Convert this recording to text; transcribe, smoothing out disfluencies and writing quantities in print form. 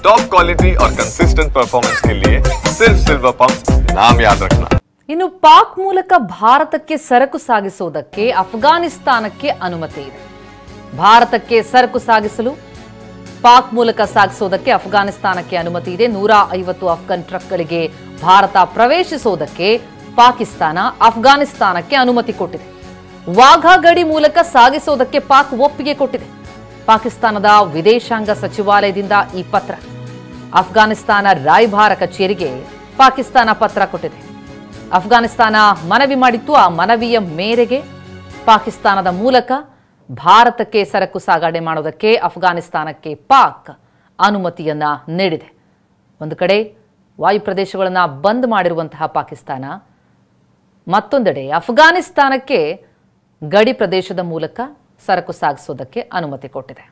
Top quality और consistent performance के लिए सिर्फ सिल्वर पंप नाम याद रखना। ಇನ್ನು ಪಾಕ್ ಮೂಲಕ ಭಾರತಕ್ಕೆ ಸರಕು ಸಾಗಿಸುವುದಕ್ಕೆ ಅಫ್ಘಾನಿಸ್ತಾನಕ್ಕೆ ಅನುಮತಿ ಇದೆ. ಭಾರತಕ್ಕೆ ಸರಕು ಸಾಗಿಸಲು ಪಾಕ್ ಮೂಲಕ ಸಾಗಿಸುವುದಕ್ಕೆ ಅಫ್ಘಾನಿಸ್ತಾನಕ್ಕೆ ಅನುಮತಿ ಇದೆ. 150 ಅಫ್ಘಾನ್ ಟ್ರಕ್ಗಳಿಗೆ ಭಾರತ ಪ್ರವೇಶಿಸುವುದಕ್ಕೆ ಪಾಕಿಸ್ತಾನ ಅಫ್ಘಾನಿಸ್ತಾನಕ್ಕೆ ಅನುಮತಿ ಕೊಟ್ಟಿದೆ. ವಾಘಾ ಗಡಿ ಮೂಲಕ ಸಾಗಿಸುವುದಕ್ಕೆ ಪಾಕ್ ಒಪ್ಪಿಗೆ ಕೊಟ್ಟಿದೆ. ಪಾಕಿಸ್ತಾನದ ವಿದೇಶಾಂಗ ಸಚಿವಾಲಯದಿಂದ ಈ ಪತ್ರ ಅಫ್ಘಾನಿಸ್ತಾನ ರಾಯಭಾರ ಕಚೇರಿಗೆ ಪಾಕಿಸ್ತಾನ ಪತ್ರ ಕೊಟ್ಟಿದೆ. ಅಫ್ಘಾನಿಸ್ತಾನ ಮನವಿ ಮಾಡಿತ್ತು. ಆ ಮನವಿಯ ಮೇರೆಗೆ ಪಾಕಿಸ್ತಾನದ ಮೂಲಕ ಭಾರತಕ್ಕೆ ಸರಕು ಸಾಗಣೆ ಮಾಡೋದಕ್ಕೆ ಅಫ್ಘಾನಿಸ್ತಾನಕ್ಕೆ ಪಾಕ್ ಅನುಮತಿಯನ್ನ ನೀಡಿದೆ. ಒಂದು ಕಡೆ ವಾಯು ಪ್ರದೇಶಗಳನ್ನು ಬಂದ್ ಮಾಡಿರುವಂತಹ ಪಾಕಿಸ್ತಾನ, ಮತ್ತೊಂದೆಡೆ ಅಫ್ಘಾನಿಸ್ತಾನಕ್ಕೆ ಗಡಿ ಪ್ರದೇಶದ ಮೂಲಕ ಸರಕು ಸಾಗಿಸೋದಕ್ಕೆ ಅನುಮತಿ ಕೊಟ್ಟಿದೆ.